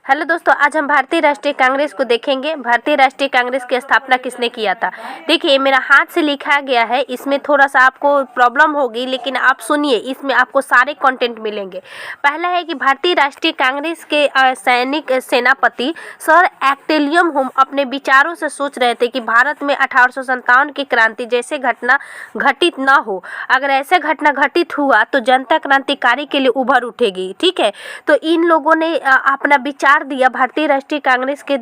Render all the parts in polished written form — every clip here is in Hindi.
हेलो दोस्तों, आज हम भारतीय राष्ट्रीय कांग्रेस को देखेंगे। भारतीय राष्ट्रीय कांग्रेस की स्थापना किसने किया था। देखिए, मेरा हाथ से लिखा गया है, इसमें थोड़ा सा आपको प्रॉब्लम होगी, लेकिन आप सुनिए, इसमें आपको सारे कंटेंट मिलेंगे। पहला है कि भारतीय राष्ट्रीय कांग्रेस के सैनिक सेनापति सर एक्टिलियम हुम अपने विचारों से सोच रहे थे कि भारत में 1857 की क्रांति जैसे घटना घटित न हो। अगर ऐसे घटना घटित हुआ तो जनता क्रांतिकारी के लिए उभर उठेगी। ठीक है, तो इन लोगों ने अपना विचार दिया। भारतीय राष्ट्रीय कांग्रेस के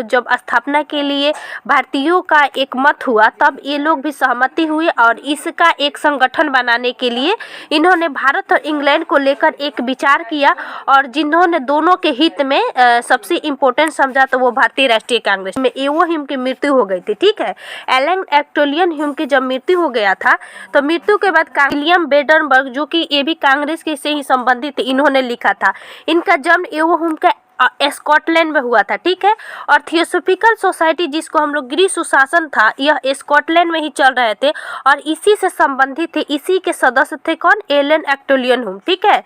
जब स्थापना के लिए भारतीयों का एक मत हुआ, तब ये लोग भी सहमति हुए और इसका एक संगठन बनाने के लिए इन्होंने भारत और इंग्लैंड को लेकर एक विचार किया, और जिन्होंने दोनों के हित में सबसे इम्पोर्टेंट समझा तो वो भारतीय राष्ट्रीय कांग्रेस में एओ ह्यूम की मृत्यु हो गई थी। ठीक है, एलन एक्टोलियन ह्यूम की जब मृत्यु हो गया था, तो मृत्यु के बाद विलियम बेडनबर्ग, जो कि ये भी कांग्रेस के से ही संबंधित, इन्होंने लिखा था। इनका जन्म एओ ह्यूम का स्कॉटलैंड में हुआ था। ठीक है, और थियोसॉफिकल सोसाइटी, जिसको हम लोग गृह सुशासन था, यह स्कॉटलैंड में ही चल रहे थे और इसी से संबंधित थे। इसी के सदस्य थे कौन? Allan Octavian Hume. ठीक है,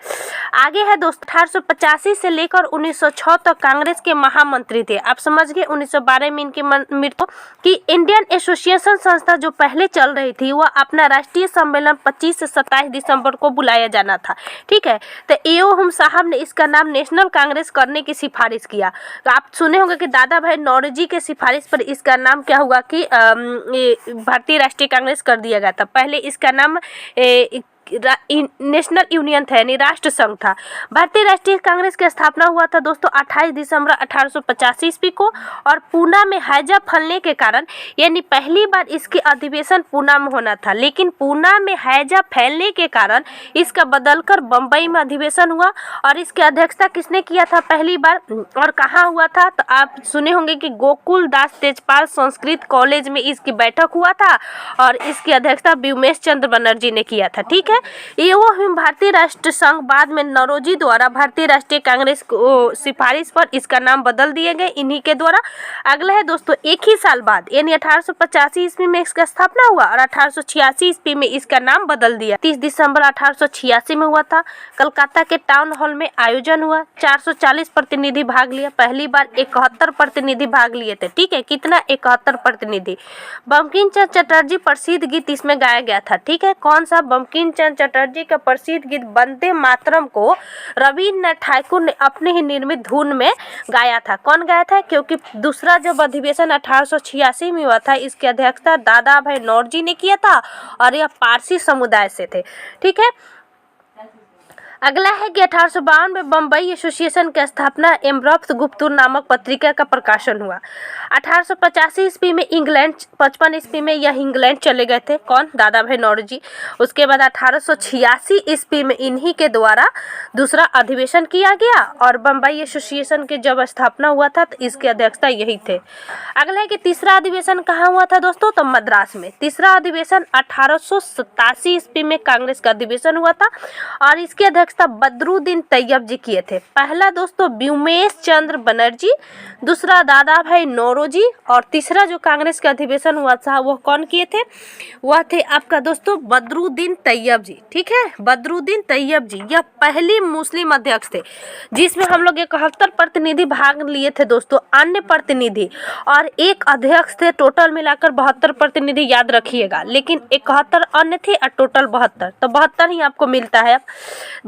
आगे है दोस्त, 1885 से लेकर 1906 तक कांग्रेस के महामंत्री थे। आप समझ गए। 1912 में इनकी मृत्यु की। इंडियन एसोसिएशन संस्था जो पहले चल रही थी, वह अपना राष्ट्रीय सम्मेलन 25 से 27 दिसंबर को बुलाया जाना था। ठीक है, तो एओ ह्यूम साहब ने इसका नाम नेशनल कांग्रेस करने की सिफारिश किया। तो आप सुने होंगे कि दादा भाई नौरोजी के सिफारिश पर इसका नाम क्या हुआ कि भारतीय राष्ट्रीय कांग्रेस कर दिया गया था। पहले इसका नाम नेशनल यूनियन था, यानी राष्ट्र संघ था। भारतीय राष्ट्रीय कांग्रेस की स्थापना हुआ था दोस्तों 28 दिसंबर 1885 ईस्वी को, और पूना में हैजा फैलने के कारण, यानी पहली बार इसकी अधिवेशन पूना में होना था, लेकिन पूना में हैजा फैलने के कारण इसका बदलकर बम्बई में अधिवेशन हुआ। और इसकी अध्यक्षता किसने किया था पहली बार, और कहाँ हुआ था? तो आप सुने होंगे कि गोकुल दास तेजपाल संस्कृत कॉलेज में इसकी बैठक हुआ था, और इसकी अध्यक्षता व्योमेश चंद्र बनर्जी ने किया था। ठीक है, एओ ह्यूम भारतीय राष्ट्र संघ बाद में नौरोजी द्वारा भारतीय राष्ट्रीय कांग्रेस को सिफारिश पर इसका नाम बदल दिए गए, इन्हीं के द्वारा। अगला है दोस्तों, एक ही साल बाद, यानी 1885 ईस्वी में इसका स्थापना हुआ और 1886 ईस्वी में इसका नाम बदल दिया। 30 दिसंबर 1886 में हुआ था। कलकत्ता के टाउन हॉल में आयोजन हुआ। 440 प्रतिनिधि भाग लिया। पहली बार 71 प्रतिनिधि भाग लिए थे। ठीक है, कितना? 71 प्रतिनिधि। बंकिम चंद्र चटर्जी प्रसिद्ध गीत इसमें गाया गया था। ठीक है, कौन सा? बंकिम चंद्र चटर्जी का प्रसिद्ध गीत वंदे मातरम को रविन्द्रनाथ ठाकुर ने अपने ही निर्मित धुन में गाया था। कौन गाया था? क्योंकि दूसरा जब अधिवेशन 1886 में हुआ था, इसकी अध्यक्षता दादा भाई नौरोजी ने किया था, और यह पारसी समुदाय से थे। ठीक है, अगला है कि 1852 में बम्बई एसोसिएशन की स्थापना एम्ब्रॉफ्त गुप्तुर नामक पत्रिका का प्रकाशन हुआ। 1885 ईस्वी में इंग्लैंड, 55 ईस्वी में यह इंग्लैंड चले गए थे। कौन? दादा भाई नौरोजी। उसके बाद 1886 ईस्वी में इन्हीं के द्वारा दूसरा अधिवेशन किया गया, और बम्बई एसोसिएशन की जब स्थापना हुआ था तो इसके अध्यक्षता यही थे। अगला है कि तीसरा अधिवेशन कहाँ हुआ था दोस्तों? तो मद्रास में। तीसरा अधिवेशन 1887 ईस्वी में कांग्रेस का अधिवेशन हुआ था, और इसके अध्यक्षता बदरुद्दीन तैयब जी किए थे। पहला दोस्तों व्योमेश चंद्र बनर्जी, दूसरा दादा भाई नौरोजी, और तीसरा जो कांग्रेस का अधिवेशन हुआ था वह कौन किए थे? वह थे आपका दोस्तों बदरुद्दीन तैयब जी। ठीक है, बदरुद्दीन तैयब जी यह पहली मुस्लिम अध्यक्ष थे, जिसमें हम लोग 71 प्रतिनिधि भाग लिए थे दोस्तों। अन्य प्रतिनिधि और एक अध्यक्ष थे, टोटल मिलाकर 72 प्रतिनिधि, याद रखिएगा। लेकिन 71 अन्य थे और टोटल 72, तो 72 ही आपको मिलता है।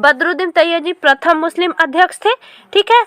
बदरुद्दीन तैयब जी प्रथम मुस्लिम अध्यक्ष थे। ठीक है,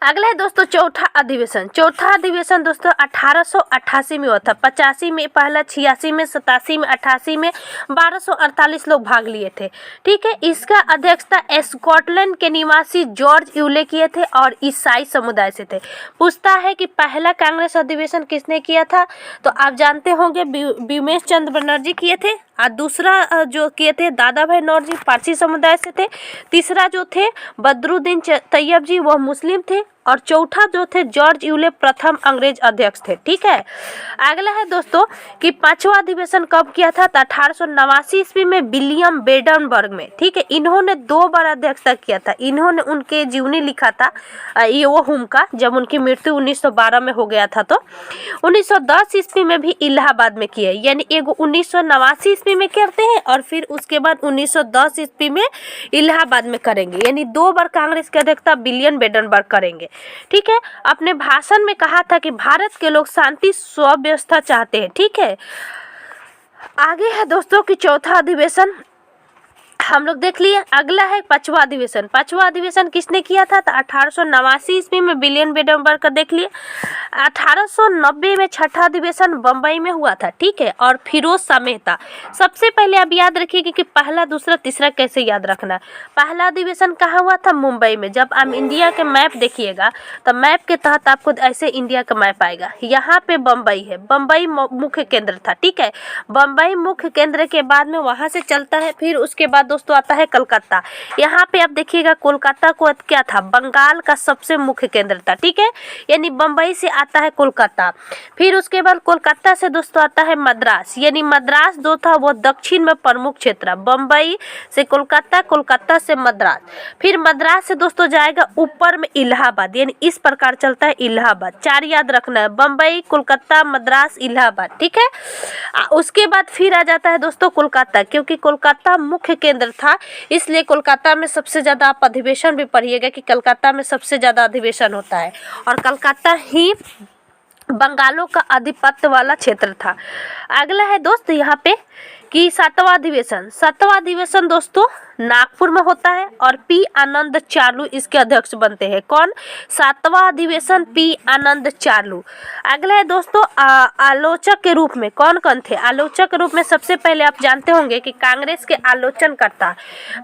अगला है दोस्तों चौथा अधिवेशन। चौथा अधिवेशन दोस्तों 1888 में हुआ था। 85 में पहला, 86 में, 87 में, 88 में 1248 लोग भाग लिए थे। ठीक है, इसका अध्यक्षता स्कॉटलैंड के निवासी जॉर्ज यूले किए थे और ईसाई समुदाय से थे। पूछता है कि पहला कांग्रेस अधिवेशन किसने किया था? तो आप जानते होंगे व्योमेश चंद्र बनर्जी किए थे, और दूसरा जो किए थे दादा भाई नौरोजी, पारसी समुदाय से थे। तीसरा जो थे बदरुद्दीन तैयब जी, वह मुस्लिम थे, और चौथा जो थे जॉर्ज यूले प्रथम अंग्रेज अध्यक्ष थे। ठीक है, अगला है दोस्तों कि पांचवा अधिवेशन कब किया था, तो 1889 ईस्वी में विलियम बेडनबर्ग में। ठीक है, इन्होंने 2 बार अध्यक्षता किया था। इन्होंने उनके जीवनी लिखा था ये वो हुम का, जब उनकी मृत्यु 1912 में हो गया था। तो 1910 ईस्वी में भी इलाहाबाद में किए, यानी एगो 1989 ईस्वी में करते हैं और फिर उसके बाद 1910 ईस्वी में इलाहाबाद में करेंगे, यानी 2 बार कांग्रेस के अध्यक्षता विलियम बेडनबर्ग करेंगे। ठीक है, अपने भाषण में कहा था कि भारत के लोग शांति स्वव्यवस्था चाहते हैं। ठीक है, आगे है दोस्तों कि चौथा अधिवेशन हम लोग देख लिए। अगला है पांचवा अधिवेशन। पांचवा अधिवेशन किसने किया था, तो 1889 ईस्वी में विलियम बेडनबर्ग का देख लिए। 1890 में छठा अधिवेशन बम्बई में हुआ था। ठीक है, और फिरोज शाह मेहता। सबसे पहले आप याद रखिएगा कि पहला, दूसरा, तीसरा कैसे याद रखना। पहला अधिवेशन कहाँ हुआ था, मुंबई में। जब आप इंडिया के मैप देखिएगा तो मैप के तहत आपको ऐसे इंडिया का मैप आएगा। यहाँ पे बम्बई है, बम्बई मुख्य केंद्र था। ठीक है, बम्बई मुख्य केंद्र के बाद में वहाँ से चलता है, फिर उसके बाद दोस्तों आता है कलकत्ता। यहाँ पे आप देखिएगा कोलकाता को क्या था, बंगाल का सबसे मुख्य केंद्र था। ठीक है, यानी बम्बई से आता है कोलकाता, फिर उसके बाद कोलकाता से दोस्तों आता है मद्रास, यानी मद्रास जो था वो दक्षिण में प्रमुख क्षेत्र। बम्बई से कोलकाता, कोलकाता से मद्रास, फिर मद्रास से दोस्तों जाएगा ऊपर में इलाहाबाद, यानी इस प्रकार चलता है इलाहाबाद। 4 याद रखना है, बम्बई, कोलकाता, मद्रास, इलाहाबाद। ठीक है, उसके बाद फिर आ जाता है दोस्तों कोलकाता, क्योंकि कोलकाता मुख्य केंद्र था, इसलिए कोलकाता में सबसे ज़्यादा आप अधिवेशन भी पढ़िएगा कि कलकत्ता में सबसे ज़्यादा अधिवेशन होता है, और कलकत्ता ही बंगालों का आधिपत्य वाला क्षेत्र था। अगला है दोस्त यहाँ पे कि सातवां अधिवेशन। सातवां अधिवेशन दोस्तों नागपुर में होता है और पी आनंद चार्लू इसके अध्यक्ष बनते हैं। कौन, सातवां अधिवेशन पी आनंद चार्लू। अगला है दोस्तों आलोचक के रूप में कौन कौन थे। आलोचक के रूप में सबसे पहले आप जानते होंगे कि कांग्रेस के आलोचन करता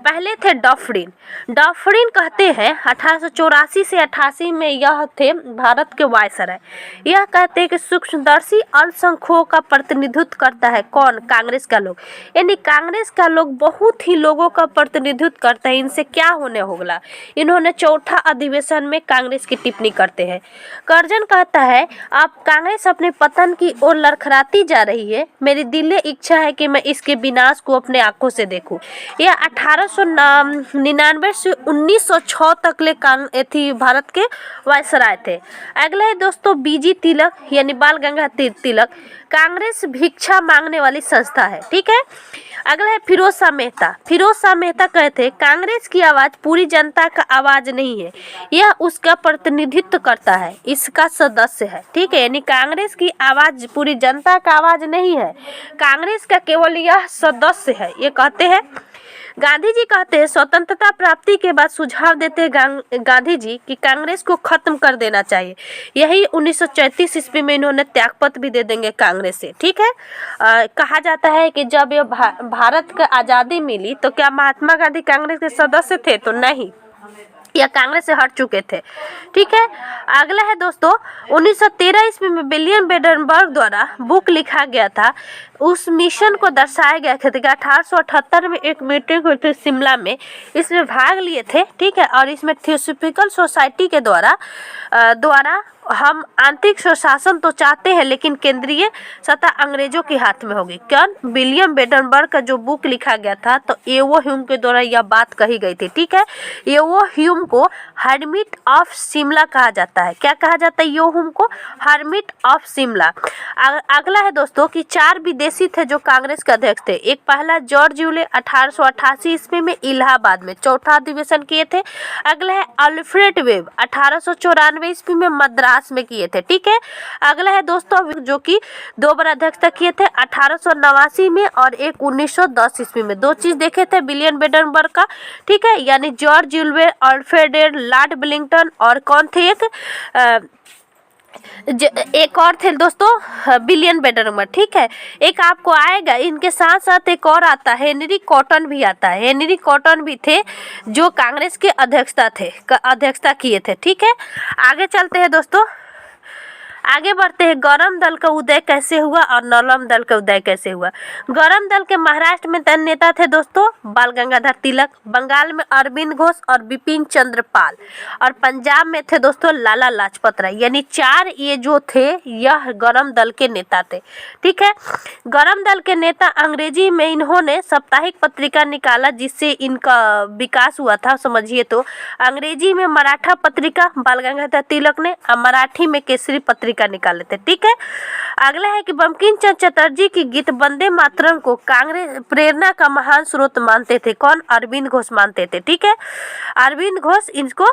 पहले थे डफरिन। डफरिन कहते हैं 1884 से 88 में यह थे भारत के वायसराय। यह कहते हैं कि सूक्ष्मदर्शी अल्पसंख्यकों का प्रतिनिधित्व करता है कौन, कांग्रेस का लोग, यानी कांग्रेस का लोग बहुत ही लोगों का प्रतिनिधित्व करता है। इनसे क्या होने होगा, इन्होंने चौथा अधिवेशन में कांग्रेस की टिप्पणी करते हैं। कर्जन कहता है अब कांग्रेस अपने पतन की ओर लड़खड़ाती जा रही है, मेरी दिली इच्छा है कि मैं इसके विनाश को अपने आंखों से देखूं। यह 1899 से 1906 तक ले थी भारत के वायसराय थे। अगला है दोस्तों बीजी तिलक यानी बाल गंगाधर तिलक। कांग्रेस भिक्षा मांगने वाली संस्था है। ठीक है, अगला है फिरोज शाह मेहता। फिरोज शाह मेहता कहते हैं कांग्रेस की आवाज पूरी जनता का आवाज नहीं है, यह उसका प्रतिनिधित्व करता है, इसका सदस्य है। ठीक है, यानी कांग्रेस की आवाज पूरी जनता का आवाज नहीं है, कांग्रेस का केवल यह सदस्य है, ये कहते हैं। गांधी जी कहते हैं स्वतंत्रता प्राप्ति के बाद सुझाव देते हैं गांधी जी कि कांग्रेस को खत्म कर देना चाहिए। यही 1934 ईस्वी में इन्होंने त्यागपत्र भी दे देंगे कांग्रेस से। ठीक है, कहा जाता है कि जब ये भारत को आज़ादी मिली तो क्या महात्मा गांधी कांग्रेस के सदस्य थे, तो नहीं, या कांग्रेस से हट चुके थे। ठीक है, अगला है दोस्तों 1913 ईस्वी में विलियम बेडनबर्ग द्वारा बुक लिखा गया था, उस मिशन को दर्शाया गया था। 1878 में एक मीटिंग हुई थी शिमला में, इसमें भाग लिए थे। ठीक है, और इसमें थियोसॉफिकल सोसाइटी के द्वारा हम आंतरिक स्वशासन तो चाहते हैं लेकिन केंद्रीय सत्ता अंग्रेजों के हाथ में होगी। कौन, विलियम बेडनबर्ग का जो बुक लिखा गया था, तो एवो ह्यूम के द्वारा यह बात कही गई थी। ठीक है, एवो ह्यूम को हर्मिट ऑफ शिमला कहा जाता है। क्या कहा जाता है एवो ह्यूम को, हर्मिट ऑफ शिमला। अगला है दोस्तों कि 4 विदेशी थे जो कांग्रेस के अध्यक्ष थे। एक पहला जॉर्ज यूले 1888 ईस्वी में इलाहाबाद में चौथा अधिवेशन किए थे। अगला है अल्फ्रेड वेब 1894 ईस्वी में मद्रास में किए थे। ठीक है, अगला है दोस्तों जो कि 2 बार अध्यक्षता किए थे, 1889 में और एक 1910 ईस्वी में। 2 चीज देखे थे विलियम बेडनबर्ग का। ठीक है, यानी George Yule, Alfred Lord Wellington और कौन थे एक और थे दोस्तों विलियम बेडनबर्ग। ठीक है, एक आपको आएगा, इनके साथ साथ एक और आता है हेनरी कॉटन भी आता है। हेनरी कॉटन भी थे जो कांग्रेस के अध्यक्षता किए थे। ठीक है, आगे चलते हैं दोस्तों। आगे बढ़ते हैं, गरम दल का उदय कैसे हुआ और नरम दल का उदय कैसे हुआ। गरम दल के महाराष्ट्र में तय नेता थे दोस्तों बाल गंगाधर तिलक, बंगाल में अरविंद घोष और बिपिन चंद्र पाल, और पंजाब में थे दोस्तों लाला लाजपत राय। यानी 4 ये जो थे यह गरम दल के नेता थे। ठीक है, गरम दल के नेता अंग्रेजी में इन्होंने साप्ताहिक पत्रिका निकाला जिससे इनका विकास हुआ था। समझिए तो अंग्रेजी में मराठा पत्रिका बाल गंगाधर तिलक ने, और मराठी में केसरी पत्रिका निकाले थे। ठीक है, अगला है कि बंकिम चंद्र चटर्जी की गीत वंदे मातरम को कांग्रेस प्रेरणा का महान स्रोत मानते थे। कौन? अरविंद घोष मानते थे। ठीक है, अरविंद घोष इनको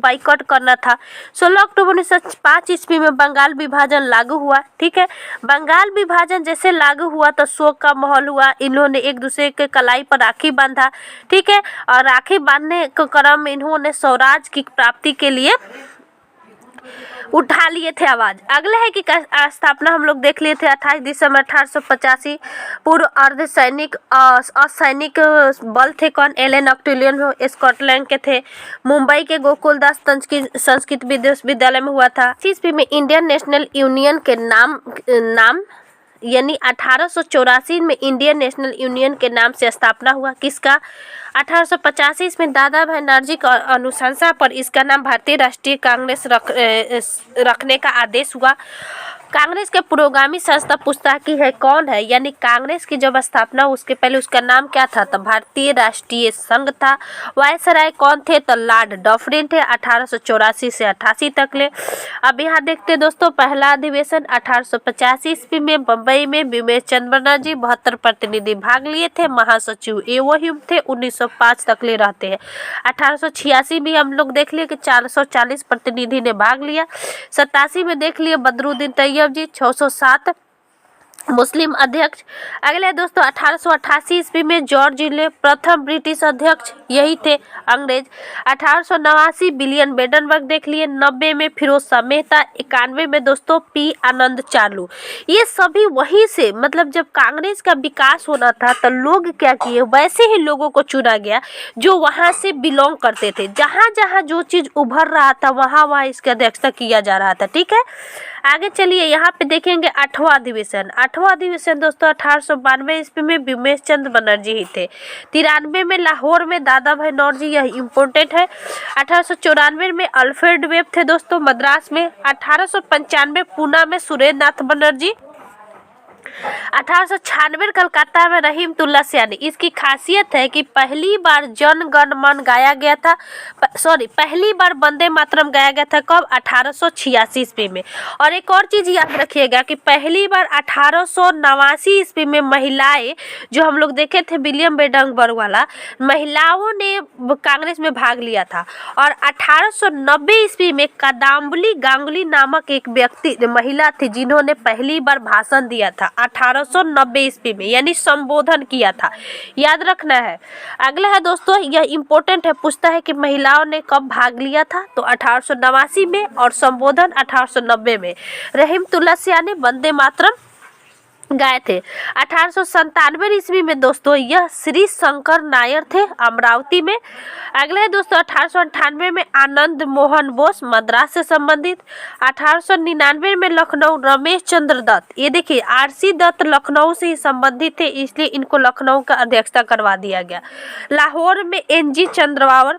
बाइकआउट करना था। 16 अक्टूबर 1905 ईस्वी में बंगाल विभाजन लागू हुआ। ठीक है, बंगाल विभाजन जैसे लागू हुआ तो शोक का माहौल हुआ। इन्होंने एक दूसरे के कलाई पर राखी बांधा। ठीक है, और राखी बांधने के क्रम में इन्होंने स्वराज की प्राप्ति के लिए उठा लिए थे आवाज। अगला है कि स्थापना हम लोग देख लिए थे 28 दिसंबर 1885। पूर्व अर्धसैनिक असैनिक बल थे। कौन? एलन ऑक्टिलियन स्कॉटलैंड के थे। मुंबई के गोकुलदास संस्कृत विश्वविद्यालय में हुआ था। ईस्वी में इंडियन नेशनल यूनियन के नाम यानी 1884 में इंडियन नेशनल यूनियन के नाम से स्थापना हुआ। किसका? 1885 में दादा भाई नौरोजी की अनुशंसा पर इसका नाम भारतीय राष्ट्रीय कांग्रेस रखने का आदेश हुआ। कांग्रेस के पुरोगामी संस्था पूछता की है कौन है, यानी कांग्रेस की जब स्थापना उसके पहले उसका नाम क्या था? तो भारतीय राष्ट्रीय संघ था। वायसराय कौन थे? तो लॉर्ड डफरिन थे 1884 से 88 तक ले। अब यहाँ देखते दोस्तों पहला अधिवेशन 1885 ईस्वी में बम्बई में बिमेश चंद्र बनर्जी 72 प्रतिनिधि भाग लिए थे। महासचिव एवो ह्यूम थे। 1905 तक ले रहते हैं। 1886 भी हम लोग देख लिए कि 440 प्रतिनिधि ने भाग लिया। 87 में देख लिए बदरुद्दीन तैयब जी 607 मुस्लिम अध्यक्ष। अगले दोस्तों 1888 ईस्वी में जॉर्ज हिले प्रथम ब्रिटिश अध्यक्ष, यही थे अंग्रेज। 1889 विलियम बेडनबर्ग देख लिए। 90 में फिरोज शाह मेहता। 91 में दोस्तों पी आनंद चालू। ये सभी वहीं से, मतलब जब कांग्रेस का विकास होना था तो लोग क्या किए, वैसे ही लोगों को चुना गया जो वहां से बिलोंग करते थे। जहां जहां जो चीज उभर रहा था वहां वहां इसकी अध्यक्षता किया जा रहा था। ठीक है, आगे चलिए यहाँ पे देखेंगे 8वां अधिवेशन। 8वां अधिवेशन दोस्तों 1892 ईस्वी में बिमेश चंद्र बनर्जी ही थे। 93 में लाहौर में दादा भाई नौरोजी, यह इम्पोर्टेंट है। 1894 में अल्फ्रेड वेब थे दोस्तों मद्रास में। 1895 पूना में सुरेंद्र नाथ बनर्जी। 1896 कलकत्ता में रहीमतुल्ला सयानी। इसकी खासियत है कि पहली बार जन गण मन गाया गया था, पहली बार वंदे मातरम गाया गया था। कब? 1886 ईस्वी में। और एक और चीज याद रखिएगा कि पहली बार 1889 ईस्वी में महिलाएं, जो हम लोग देखे थे विलियम बेडनबर्ग वाला, महिलाओं ने कांग्रेस में भाग लिया था। और 1890 ईस्वी में कादम्बली गांगुली नामक एक व्यक्ति महिला थी जिन्होंने पहली बार भाषण दिया था 1890 ईस्वी में, यानी संबोधन किया था। याद रखना है। अगला है दोस्तों, यह इंपॉर्टेंट है, पूछता है कि महिलाओं ने कब भाग लिया था? तो 1889 में, और संबोधन 1890 में। रहीमतुल्ला सयानी वंदे मातरम गाए थे। 1897 ईस्वी में दोस्तों यह श्री शंकर नायर थे अमरावती में। अगले दोस्तों 1898 में आनंद मोहन बोस मद्रास से संबंधित। 1899 में लखनऊ रमेश चंद्र दत्त, ये देखिए आरसी दत्त लखनऊ से ही संबंधित थे, इसलिए इनको लखनऊ का अध्यक्षता करवा दिया गया। लाहौर में एनजी चंद्रवावर।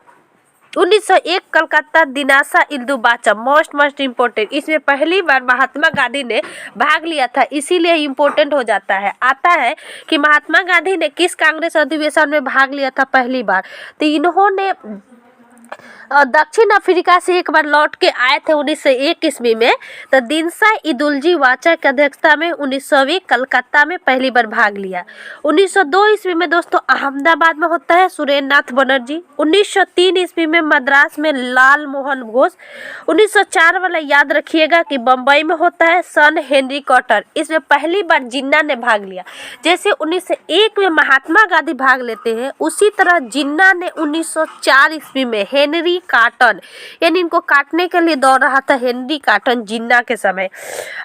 1901 कलकत्ता दिनासा इल्दू बाचा, मोस्ट इम्पोर्टेंट, इसमें पहली बार महात्मा गांधी ने भाग लिया था, इसीलिए इम्पोर्टेंट हो जाता है। आता है कि महात्मा गांधी ने किस कांग्रेस अधिवेशन में भाग लिया था पहली बार? तो इन्होंने दक्षिण अफ्रीका से एक बार लौट के आए थे 1901 ईस्वी में। तो दिनसा इदुलजी वाचा की अध्यक्षता में 1901 कलकत्ता में पहली बार भाग लिया। 1902 ईस्वी में दोस्तों अहमदाबाद में होता है सुरेंद्र नाथ बनर्जी। 1903 ईस्वी में मद्रास में लाल मोहन घोष। 1904 वाला याद रखिएगा कि बम्बई में होता है सन हेनरी कॉटर, इसमें पहली बार जिन्ना ने भाग लिया। जैसे 1901 में महात्मा गांधी भाग लेते हैं, उसी तरह जिन्ना ने 1904 ईस्वी में हेनरी कॉटन, यानी इनको काटने के लिए दौड़ रहा था हेनरी कॉटन जिन्ना के समय।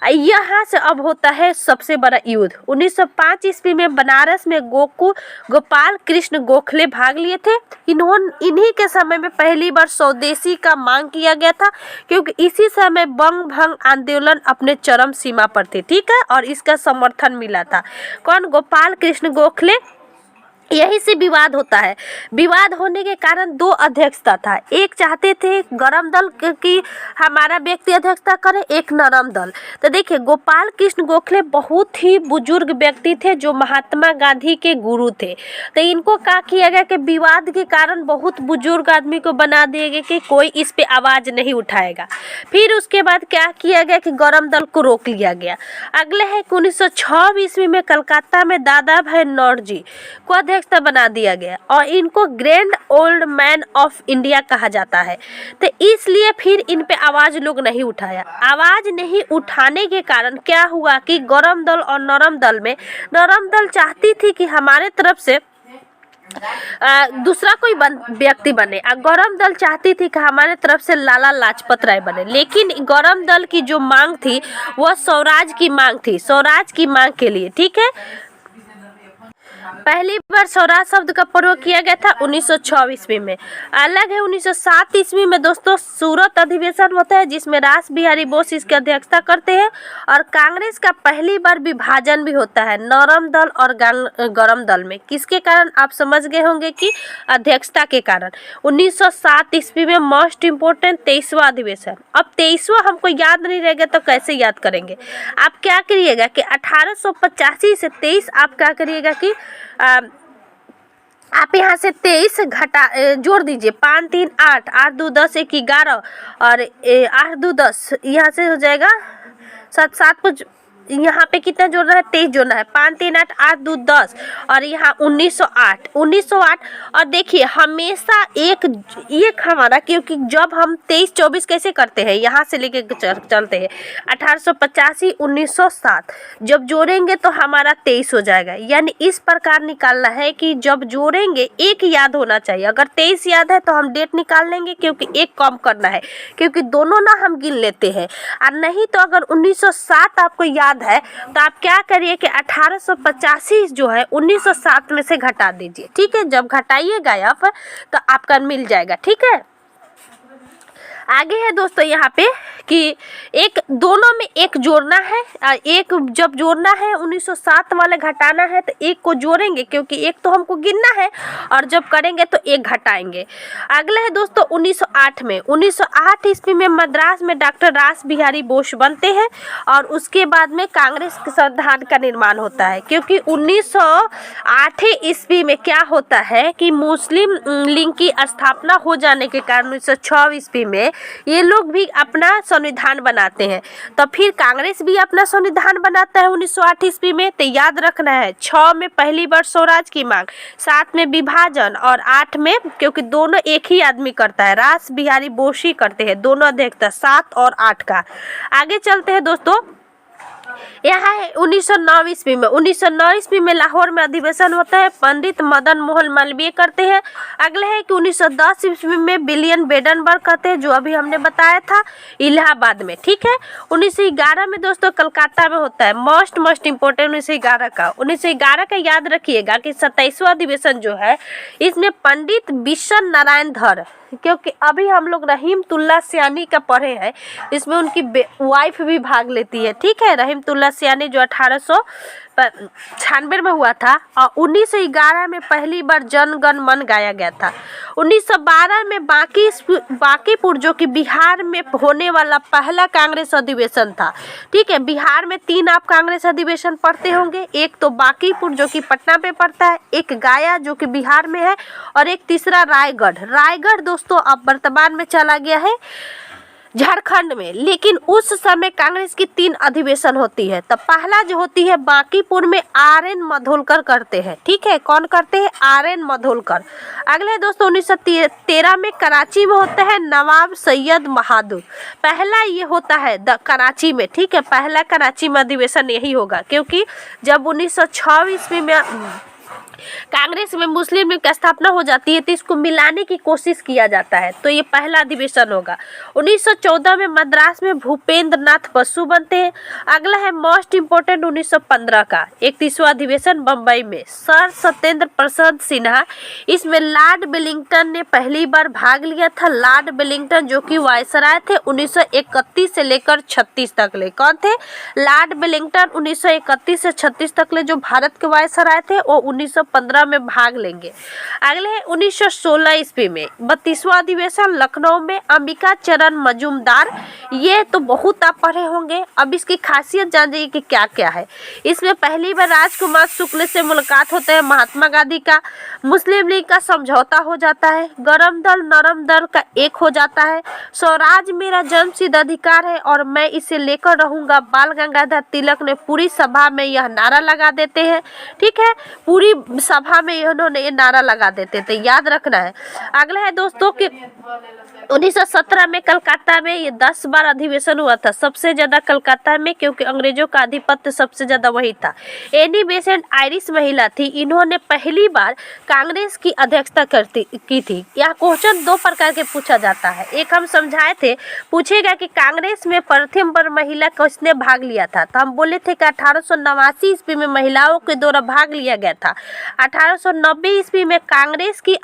यहाँ से अब होता है सबसे बड़ा युद्ध। 1905 ईस्वी में बनारस में गोपाल कृष्ण गोखले भाग लिए थे। इन्हीं के समय में पहली बार स्वदेशी का मांग किया गया था, क्योंकि इसी समय बंग भंग आंदोलन अपने चरम सीमा पर थे, ठीक है, और इसका समर्थन मिला था। कौन? गोपाल कृष्ण गोखले। यही से विवाद होता है। विवाद होने के कारण दो अध्यक्षता था, एक चाहते थे गरम दल की हमारा व्यक्ति अध्यक्षता करे, एक नरम दल। तो देखिए गोपाल कृष्ण गोखले बहुत ही बुजुर्ग व्यक्ति थे जो महात्मा गांधी के गुरु थे। तो इनको क्या किया गया कि विवाद के कारण बहुत बुजुर्ग आदमी को बना दिया गया कि कोई इस पे आवाज़ नहीं उठाएगा। फिर उसके बाद क्या किया गया कि गरम दल को रोक लिया गया। अगले है 1906 ईस्वी में कलकत्ता में दादा भाई नौरोजी को अध्यक्षता बना दिया गया और इनको grand old man of India कहा जाता है। तो इसलिए फिर इन पे आवाज़ लोग नहीं उठाया। आवाज़ नहीं उठाने के कारण क्या हुआ कि गरम दल और नरम दल में नरम दल चाहती थी कि हमारे तरफ से दूसरा कोई व्यक्ति बने, और गरम दल चाहती थी कि हमारे तरफ से लाला लाजपत राय बने। लेकिन गरम दल की जो मांग थी वह स्वराज की मांग थी, स्वराज की मांग के लिए, ठीक है। पहली बार स्वराज शब्द का प्रयोग किया गया था 1906 ईस्वी में। अलग है 1907 ईस्वी में दोस्तों सूरत अधिवेशन होता है जिसमें रास बिहारी बोस इसकी अध्यक्षता करते हैं, और कांग्रेस का पहली बार विभाजन भी होता है नरम दल और गरम दल में। किसके कारण? आप समझ गए होंगे कि अध्यक्षता के कारण। 1907 ईस्वी में मोस्ट इम्पोर्टेंट 23वां अधिवेशन। अब 23वां हमको याद नहीं रहेगा तो कैसे याद करेंगे? आप क्या करिएगा कि 1885 से 23 आप क्या करिएगा कि आप यहाँ से 23 जोड़ दीजिए, 5 3 8, 8 2 10, 1 11 और 8 2 10, यहाँ से हो जाएगा 7 7 को यहाँ पे कितना जोड़ना है? 23 जोड़ना है। 5 3 8, 8 2 10 और यहाँ 1908 और देखिए हमेशा एक हमारा, क्योंकि जब हम 23 24 कैसे करते हैं यहाँ से लेके चलते हैं 1885 1907 जब जोड़ेंगे तो हमारा 23 हो जाएगा। यानी इस प्रकार निकालना है कि जब जोड़ेंगे एक याद होना चाहिए। अगर 23 याद है तो हम डेट निकाल लेंगे, क्योंकि एक कम करना है, क्योंकि दोनों ना हम गिन लेते हैं। और नहीं तो अगर 1907 आपको याद है तो आप क्या करिए कि 1885 जो है 1907 में से घटा दीजिए, ठीक है। जब घटाइएगा आप तो आपका मिल जाएगा, ठीक है। आगे है दोस्तों यहाँ पे कि एक दोनों में एक जोड़ना है, एक जब जोड़ना है 1907 वाले घटाना है तो एक को जोड़ेंगे, क्योंकि एक तो हमको गिनना है, और जब करेंगे तो एक घटाएंगे। अगले है दोस्तों 1908 में। 1908 ईस्वी में मद्रास में डॉक्टर रास बिहारी बोस बनते हैं, और उसके बाद में कांग्रेस के संविधान का निर्माण होता है। क्योंकि 1908 ईस्वी में क्या होता है कि मुस्लिम लीग की स्थापना हो जाने के कारण 1906 ईस्वी में ये लोग भी अपना संविधान बनाते हैं। तो फिर कांग्रेस भी अपना संविधान बनाता है 1908 ईस्वी में। तो याद रखना है 6 में पहली बार स्वराज की मांग, 7 में विभाजन और 8 में, क्योंकि दोनों एक ही आदमी करता है, रास बिहारी बोस ही करते हैं दोनों अध्यक्षता 7 और 8 का। आगे चलते हैं दोस्तों, यहाँ है 1909 ईस्वी में। 1909 ईस्वी में लाहौर में अधिवेशन होता है, पंडित मदन मोहन मालवीय करते हैं। अगले है कि 1910 ईस्वी में विलियम बेडनबर्ग करते हैं, जो अभी हमने बताया था इलाहाबाद में, ठीक है। 1911 में दोस्तों कलकत्ता में होता है, मोस्ट इम्पोर्टेंट 1911 का याद रखिएगा कि 27वां अधिवेशन जो है इसमें पंडित बिशन नारायण धर, क्योंकि अभी हम लोग रहीमतुल्लाह सियानी का पढ़े हैं, इसमें उनकी वाइफ भी भाग लेती है, ठीक है। रहीमतुल्लाह सियानी जो 1896 में हुआ था, और 1911 में पहली बार जन गण मन गाया गया था। 1912 में बांकीपुर जो कि बिहार में होने वाला पहला कांग्रेस अधिवेशन था, ठीक है। बिहार में 3 आप कांग्रेस अधिवेशन पढ़ते होंगे, एक तो बांकीपुर जो कि पटना पे पड़ता है, एक गया जो कि बिहार में है, और एक तीसरा रायगढ़ दोस्तों अब वर्तमान में चला गया है झारखंड में। लेकिन उस समय कांग्रेस की 3 अधिवेशन होती है। तो पहला जो होती है बांकीपुर में RN माधोलकर करते हैं, ठीक है। कौन करते हैं? RN माधोलकर। अगले दोस्तों 1913 में कराची में होता है नवाब सैयद बहादुर। पहला ये होता है कराची में, ठीक है। पहला कराची में अधिवेशन यही होगा, क्योंकि जब 1906 ईस्वी में कांग्रेस में मुस्लिम लीग की स्थापना हो जाती है तो इसको मिलाने की कोशिश किया जाता है। तो ये पहला अधिवेशन होगा। 1914 में मद्रास में भूपेंद्र नाथ बसु बनते हैं। अगला है मोस्ट इम्पोर्टेंट 1915 का 31वां अधिवेशन बम्बई में, सर सत्येंद्र प्रसाद सिन्हा। इसमें लॉर्ड वेलिंगटन ने पहली बार भाग लिया था। लॉर्ड वेलिंगटन जो कि वायसराय थे 1931 से लेकर 36 तक ले। कौन थे? लॉर्ड वेलिंगटन 1931 से 36 तक ले जो भारत के वायसराय थे, वो 1915 में भाग लेंगे। अगले है 1916 ईस्वी में 32वां अधिवेशन लखनऊ में, अंबिका चरण मजूमदार। ये तो बहुत आप पढ़े होंगे। अब इसकी खासियत जान जाइए कि क्या क्या है। इसमें पहली बार राजकुमार शुक्ल से मुलाकात होता है महात्मा गांधी का। मुस्लिम लीग का समझौता हो जाता है। गरम दल नरम दल का एक हो जाता है। स्वराज मेरा जन्मसिद्ध अधिकार है और मैं इसे लेकर रहूंगा। बाल गंगाधर तिलक ने पूरी सभा में यह नारा लगा देते हैं। ठीक है, पूरी सभा में इन्होंने ये नारा लगा देते थे, याद रखना है। अगला है दोस्तों कि 1917 में कलकत्ता में ये 10 बार अधिवेशन हुआ था। सबसे ज्यादा कलकत्ता में, क्योंकि अंग्रेजों का आधिपत्य सबसे ज्यादा वही था। एनी बेसेंट आयरिश महिला थी। इन्होंने पहली बार कांग्रेस की अध्यक्षता की थी। यह क्वेश्चन दो प्रकार के पूछा जाता है। एक हम समझाए थे, पूछेगा कि कांग्रेस में प्रथम बार महिला किसने भाग लिया था, तो हम बोले थे कि 1889 ईस्वी में महिलाओं के द्वारा भाग लिया गया था। 1890 ईस्वी में कांग्रेस की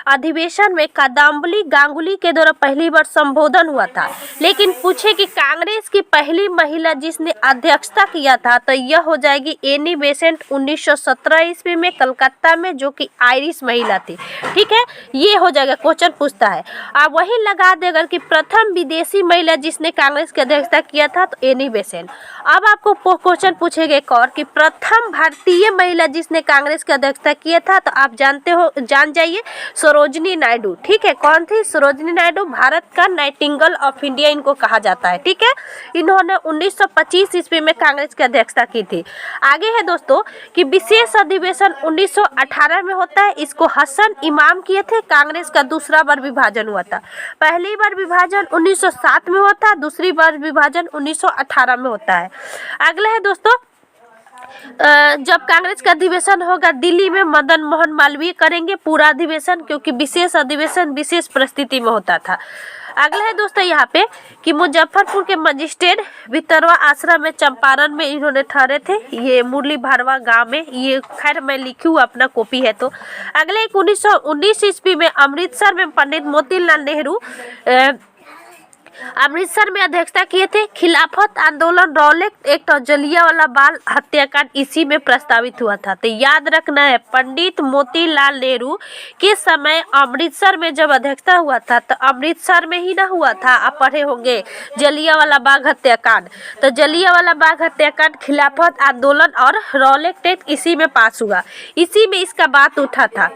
अधिवेशन में कादम्बली गांगुली के द्वारा पहली बार संबोधन हुआ था। लेकिन पूछे कि कांग्रेस की पहली महिला जिसने अध्यक्षता किया था, तो यह हो जाएगी एनी बेसेंट 1917 ईस्वी में कलकत्ता में, जो कि आयरिश महिला थी। ठीक है, ये हो जाएगा, क्वेश्चन पूछता है। आप वही लगा देगा कि प्रथम विदेशी महिला जिसने कांग्रेस की अध्यक्षता किया था, तो एनी बेसेंट। अब आपको क्वेश्चन पूछेगा एक और कि प्रथम भारतीय महिला जिसने कांग्रेस की अध्यक्षता किया था, तो आप जान जाइए सरोजिनी नायडू। ठीक है, कौन थी? सरोजिनी नायडू, भारत का नाइटिंगेल ऑफ इंडिया इनको कहा जाता है। ठीक है, इन्होंने 1925 ईस्वी में कांग्रेस की अध्यक्षता की थी। आगे है दोस्तों कि विशेष अधिवेशन 1918 में होता है। इसको हसन इमाम किए थे। कांग्रेस का दूसरा बार विभाजन हुआ था। पहली बार विभाजन 1907 में हुआ था, दूसरी बार विभाजन 1918 में होता है। अगला है दोस्तों, जब कांग्रेस का अधिवेशन होगा दिल्ली में मदन मोहन मालवीय करेंगे पूरा अधिवेशन, क्योंकि विशेष अधिवेशन विशेष परिस्थिति में होता था। अगला है दोस्तों यहाँ पे कि मुजफ्फरपुर के मजिस्ट्रेट भितरवा आश्रम में चंपारण में इन्होंने ठहरे थे। ये मुरली भारवा गांव में, ये खैर मैं लिखी हूँ, अपना कॉपी है। तो अगले 1919 ईस्वी में अमृतसर में पंडित मोतीलाल नेहरू अमृतसर में अध्यक्षता किए थे। खिलाफत आंदोलन, रॉलेट एक्ट और जलियांवाला बाग हत्याकांड इसी में प्रस्तावित हुआ था। तो याद रखना है, पंडित मोतीलाल नेहरू के समय अमृतसर में जब अध्यक्षता हुआ था, तो अमृतसर में ही ना हुआ था, आप पढ़े होंगे जलियांवाला बाग हत्याकांड। तो जलियांवाला बाग हत्याकांड, खिलाफत आंदोलन और रॉलेट एक्ट इसी में पास हुआ, इसी में इसका बात उठा था।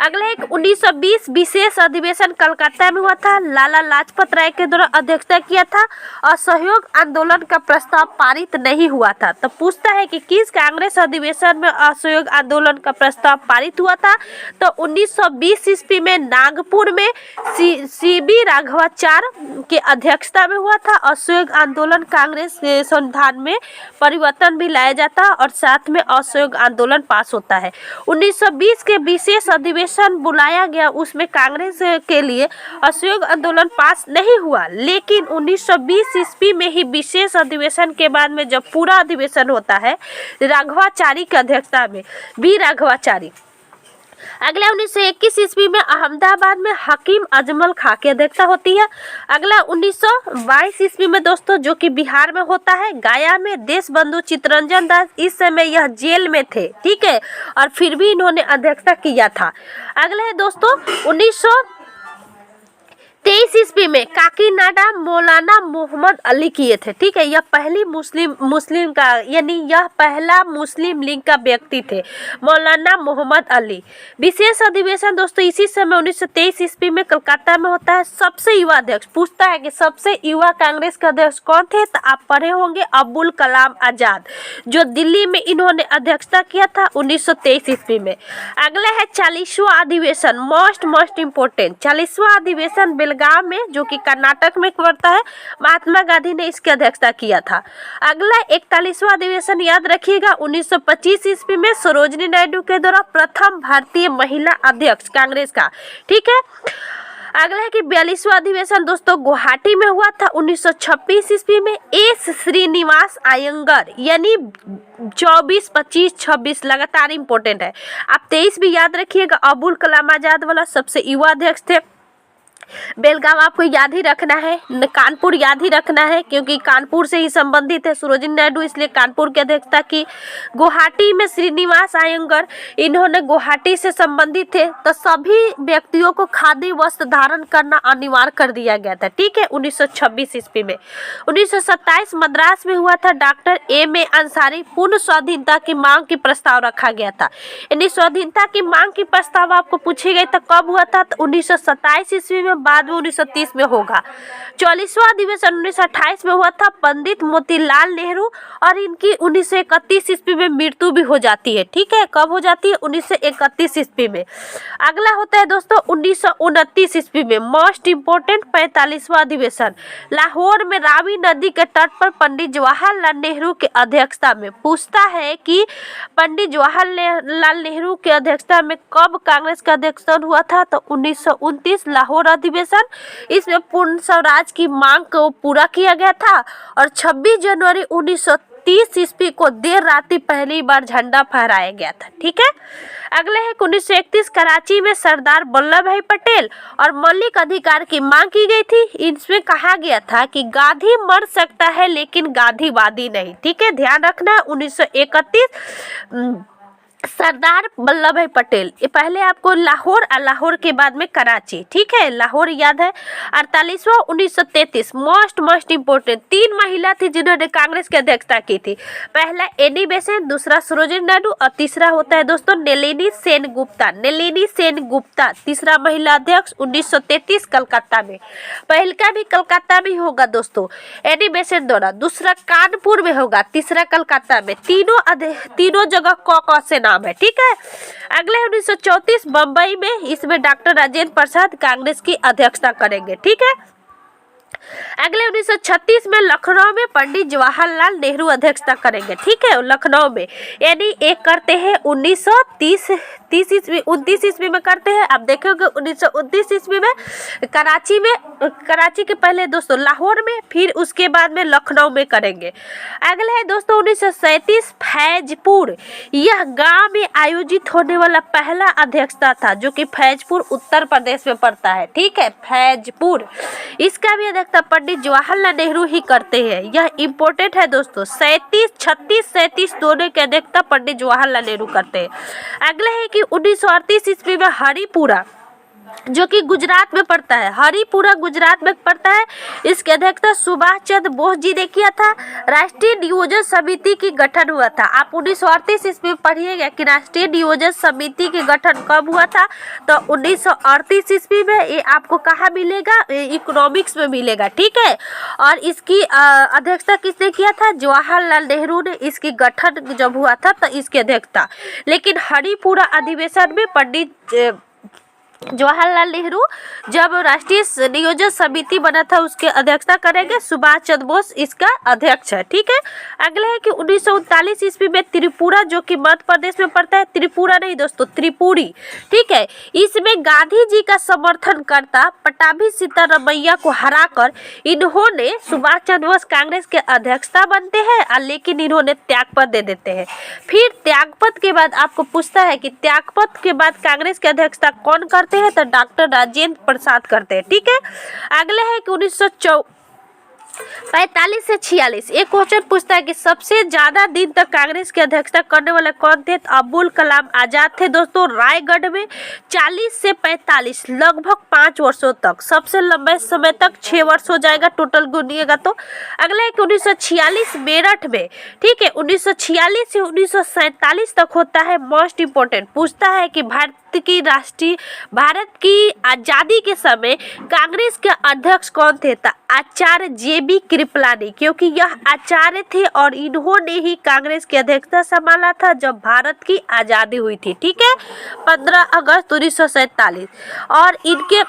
अगला एक 1920 विशेष अधिवेशन कलकत्ता में हुआ था। लाला लाजपत राय के द्वारा अध्यक्षता किया था। असहयोग आंदोलन का प्रस्ताव पारित नहीं हुआ था। तो पूछता है कि किस कांग्रेस अधिवेशन में असहयोग आंदोलन का प्रस्ताव पारित हुआ था, तो 1920 ईस्वी में नागपुर में सीबी राघवाचार्य के अध्यक्षता में हुआ था। असहयोग आंदोलन कांग्रेस संविधान में परिवर्तन भी लाया जाता और साथ में असहयोग आंदोलन पास होता है। 1920 के विशेष अधिवेशन बुलाया गया, उसमें कांग्रेस के लिए असहयोग आंदोलन पास नहीं हुआ। लेकिन 1920 ईस्वी में ही विशेष अधिवेशन के बाद में जब पूरा अधिवेशन होता है राघवाचारी की अध्यक्षता में, बी राघवाचारी। अगला 1921 ईस्वी में अहमदाबाद में हकीम अजमल खां की अध्यक्षता होती है। अगला 1922 ईस्वी में दोस्तों, जो कि बिहार में होता है, गया में देशबंधु चित्तरंजन दास, इस समय यह जेल में थे। ठीक है, और फिर भी इन्होंने अध्यक्षता किया था। अगला है दोस्तों 1923 ईस्वी में काकीनाडा मौलाना मोहम्मद अली किए थे। ठीक है, यह पहली मुस्लिम का यानी यह पहला मुस्लिम लीग का व्यक्ति थे, मौलाना मोहम्मद अली। विशेष अधिवेशन दोस्तों इसी समय 1923 ईस्वी में कलकत्ता में होता है। सबसे युवा अध्यक्ष पूछता है कि सबसे युवा कांग्रेस के अध्यक्ष कौन थे, तो आप पढ़े होंगे अब्दुल कलाम आजाद, जो दिल्ली में इन्होंने अध्यक्षता किया था 1923 ईस्वी में। अगला है 40वां अधिवेशन, मोस्ट इम्पोर्टेंट 40वां अधिवेशन बेलगाम में, जो कि कर्नाटक में पड़ता है, महात्मा गांधी ने इसकी अध्यक्षता किया था। अगला 41वां अधिवेशन याद रखिएगा 1925 ईस्वी में सरोजिनी नायडू के द्वारा प्रथम भारतीय महिला अध्यक्ष कांग्रेस का। ठीक है, अगला है कि 42वां अधिवेशन दोस्तों गुवाहाटी में हुआ था 1926 ईस्वी में। एस श्रीनिवास अयंगर, यानी 24, 25, 26 लगातार इंपॉर्टेंट है। आप 23 भी याद रखिएगा, अबुल कलाम आजाद वाला सबसे युवा अध्यक्ष थे। बेलगाम आपको याद ही रखना है, कानपुर याद ही रखना है, क्योंकि कानपुर से ही संबंधित है सरोजिनी नायडू, इसलिए कानपुर की अध्यक्षता की। गुवाहाटी में श्रीनिवास अयंगर, इन्होंने गुवाहाटी से संबंधित थे, तो सभी व्यक्तियों को खादी वस्त्र धारण करना अनिवार्य कर दिया गया था। ठीक है, 1926 ईस्वी में। 1927 मद्रास में हुआ था डॉक्टर M.A. अंसारी, पूर्ण स्वाधीनता की मांग की प्रस्ताव रखा गया था। यानी स्वाधीनता की मांग की प्रस्ताव आपको पूछी गई तो कब हुआ था, तो 1927 ईस्वी में, बाद में 1930 में होगा। 44वां अधिवेशन 1928 में हुआ था पंडित मोतीलाल नेहरू, और इनकी 1931 ईस्वी में मृत्यु भी हो जाती है। ठीक है, कब हो जाती है, 1931 ईस्वी में। अगला होता है दोस्तों 1929 ईस्वी में, मोस्ट इंपोर्टेंट 45वां अधिवेशन लाहौर में रावी नदी के तट पर पंडित जवाहरलाल नेहरू की अध्यक्षता में। पूछता है कि पंडित जवाहरलाल नेहरू की अध्यक्षता में कब कांग्रेस का अध्यक्षता हुआ था, तो 1929 लाहौर अधिवेशन। इसमें पूर्ण स्वराज की मांग को पूरा किया गया था, और 26 जनवरी 1930 ईस्वी को देर रात्रि पहली बार झंडा फहराया गया था। ठीक है, अगले है 1931 कराची में सरदार वल्लभ भाई पटेल और मौलिक अधिकार की मांग की गई थी। इसमें कहा गया था कि गांधी मर सकता है लेकिन गांधीवादी नहीं। ठीक है, ध्यान रखना, 1931 सरदार वल्लभ भाई पटेल, ये पहले आपको लाहौर और लाहौर के बाद में कराची। ठीक है, लाहौर याद है। 48वां 1933 मोस्ट इंपोर्टेंट, 3 महिला थी जिन्होंने कांग्रेस की अध्यक्षता की थी। पहला एनी बेसेंट, दूसरा सरोजिनी नायडू, और तीसरा होता है दोस्तों नलिनी सेनगुप्ता। नलिनी सेनगुप्ता तीसरा महिला अध्यक्ष 1933 कलकत्ता में। पहल का भी कलकत्ता में होगा दोस्तों, एनी बेसेंट द्वारा, दूसरा कानपुर में होगा, तीसरा कलकत्ता में। तीनों जगह क से नाम है। ठीक है, अगले 1934 बंबई में, इसमें डॉक्टर राजेंद्र प्रसाद कांग्रेस की अध्यक्षता करेंगे। ठीक है, अगले 1936 में लखनऊ में पंडित जवाहरलाल नेहरू अध्यक्षता करेंगे। ठीक है, लखनऊ में, यानी एक करते हैं 1929 ईस्वी में करते हैं। आप देखोगे 1929 ईस्वी में कराची के पहले दोस्तों लाहौर में, फिर उसके बाद में लखनऊ में करेंगे। अगला है दोस्तों 1937 फैजपुर, यह गांव में आयोजित होने वाला पहला अध्यक्षता था, जो कि फैजपुर उत्तर प्रदेश में पड़ता है। ठीक है, फैजपुर, इसका भी अध्यक्षता पंडित जवाहरलाल नेहरू ही करते हैं। यह इंपॉर्टेंट है दोस्तों, 36 दोनों की अध्यक्षता पंडित जवाहरलाल नेहरू करते हैं। अगला है कि 1938 ईस्वी में हरिपुरा, जो कि गुजरात में पड़ता है, हरिपुरा गुजरात में पड़ता है, इसकी अध्यक्षता सुभाष चंद्र बोस जी ने किया था। राष्ट्रीय नियोजन समिति की गठन हुआ था। आप 1938 ईस्वी में पढ़िएगा कि राष्ट्रीय नियोजन समिति के गठन कब हुआ था, तो 1938 ईस्वी में। ये आपको कहाँ मिलेगा, इकोनॉमिक्स में मिलेगा। ठीक है, और इसकी अध्यक्षता किसने किया था, जवाहरलाल नेहरू ने। इसकी गठन जब हुआ था तो इसकी अध्यक्षता, लेकिन हरिपुरा अधिवेशन में पंडित जवाहरलाल नेहरू जब राष्ट्रीय नियोजन समिति बना था उसके अध्यक्षता करेंगे, सुभाष चंद्र बोस इसका अध्यक्ष है। ठीक है, अगले है कि 1939 ईस्वी में त्रिपुरा, जो कि मध्य प्रदेश में पड़ता है, त्रिपुरा नहीं दोस्तों, त्रिपुरी। ठीक है, इसमें गांधी जी का समर्थन करता पटाभी सीतारमैया को हराकर इन्होंने, सुभाष चंद्र बोस कांग्रेस के अध्यक्षता बनते हैं, लेकिन इन्होंने त्यागपत्र दे देते हैं। फिर त्यागपत्र के बाद आपको पूछता है कि त्यागपत्र के बाद कांग्रेस की अध्यक्षता कौन करते हैं, तो डॉक्टर राजेंद्र प्रसाद करते हैं। ठीक है, अगले है कि 1945 से 46 एक क्वेश्चन पूछता है कि सबसे ज्यादा दिन तक कांग्रेस की अध्यक्षता करने वाले कौन थे, तो अबुल कलाम आजाद थे दोस्तों, रायगढ़ में 40 से 45 लगभग 5 वर्षों तक, सबसे लंबे समय तक 6 वर्ष हो जाएगा टोटल गुनिएगा तो। अगला है कि 1946 मेरठ में। ठीक है, 1946 से 1947 तक होता है मोस्ट इंपोर्टेंट, पूछता है कि भारत की आजादी के समय कांग्रेस के अध्यक्ष कौन थे, तो आचार्य JB कृपलानी, क्योंकि यह आचार्य थे और इन्होंने ही कांग्रेस की अध्यक्षता संभाला था जब भारत की आजादी हुई थी। ठीक है, 15 अगस्त 1947, और इनके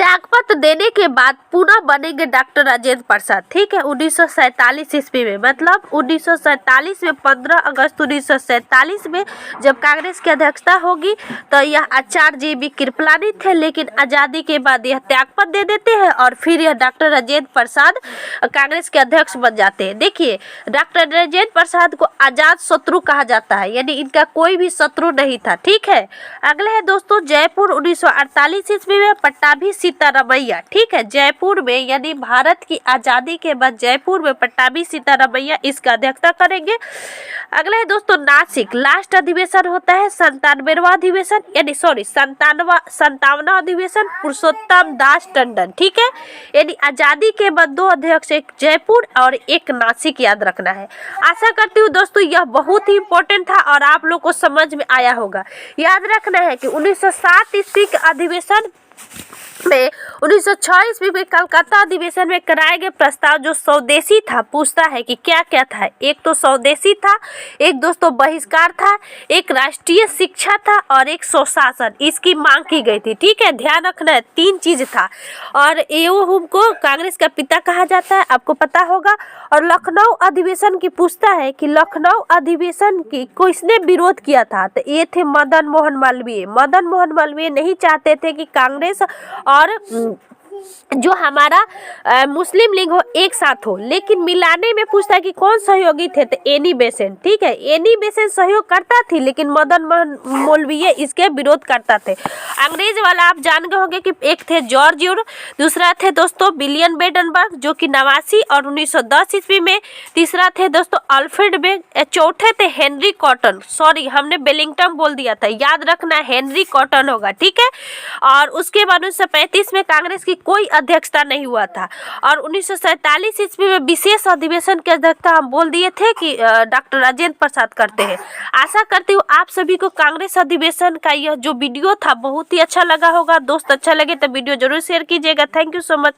त्यागपत्र देने के बाद पुनः बनेंगे डॉक्टर राजेंद्र प्रसाद। ठीक है, 1947 ईस्वी में, मतलब 1947 में 15 अगस्त 1947 में जब कांग्रेस की अध्यक्षता होगी तो यह आचार्य जी.बी. कृपलानी थे, लेकिन आज़ादी के बाद यह त्यागपत्र दे देते हैं और फिर यह डॉक्टर राजेंद्र प्रसाद कांग्रेस के अध्यक्ष बन जाते हैं। देखिए, डॉक्टर राजेंद्र प्रसाद को आजाद शत्रु कहा जाता है, यानी इनका कोई भी शत्रु नहीं था। ठीक है, अगले है दोस्तों जयपुर 1948 ईस्वी में पट्टाभी सीतारमैया। ठीक है, जयपुर में यानी भारत की आजादी के बाद जयपुर में पट्टाभी सीतारमैया इसका अध्यक्षता करेंगे। अगला है दोस्तों नासिक, लास्ट अधिवेशन होता है 97वां अधिवेशन, यानी 57वां अधिवेशन, पुरुषोत्तम दास टंडन। ठीक है, यानी आजादी के बाद दो अध्यक्ष, एक जयपुर और एक नासिक, याद रखना है। आशा करती हूँ दोस्तों यह बहुत ही इंपॉर्टेंट था और आप लोग को समझ में आया होगा। याद रखना है कि 1907 ईस्वी के अधिवेशन में 1906 ईस्वी में कलकत्ता अधिवेशन में कराए गए प्रस्ताव जो स्वदेशी था, पूछता है कि क्या क्या था। एक तो स्वदेशी था, एक दोस्तों बहिष्कार था, एक राष्ट्रीय शिक्षा था और एक स्वशासन, इसकी मांग की गई थी। ठीक है, ध्यान रखना है, 3 चीज था। और एओहुम को कांग्रेस का पिता कहा जाता है, आपको पता होगा। और लखनऊ अधिवेशन की पूछता है कि लखनऊ अधिवेशन की किसने विरोध किया था, तो ये थे मदन मोहन मालवीय। मदन मोहन मालवीय नहीं चाहते थे कि कांग्रेस और जो हमारा मुस्लिम लीग हो एक साथ हो, लेकिन मिलाने में पूछता है कि कौन सहयोगी थे, तो एनी बेसेंट। ठीक है, एनी बेसेंट सहयोग करता थी, लेकिन मदन मोहन मालवीय इसके विरोध करता थे। अंग्रेज वाला आप जान गए होंगे कि एक थे जॉर्ज यूर, दूसरा थे दोस्तों विलियम बेडनबर्ग जो कि 89 और 1910 ईस्वी में, तीसरा थे दोस्तों अल्फ्रेड बेग, चौथे थे हेनरी कॉटन। सॉरी, हमने बेलिंगटन बोल दिया था, याद रखना हेनरी कॉटन होगा। ठीक है, और उसके बाद 1935 में कांग्रेस की कोई अध्यक्षता नहीं हुआ था और 1947 ईस्वी में विशेष अधिवेशन की अध्यक्षता हम बोल दिए थे कि डॉक्टर राजेंद्र प्रसाद करते हैं। आशा करती हूँ आप सभी को कांग्रेस अधिवेशन का यह जो वीडियो था बहुत ही अच्छा लगा होगा। दोस्त अच्छा लगे तो वीडियो जरूर शेयर कीजिएगा। Thank you so much.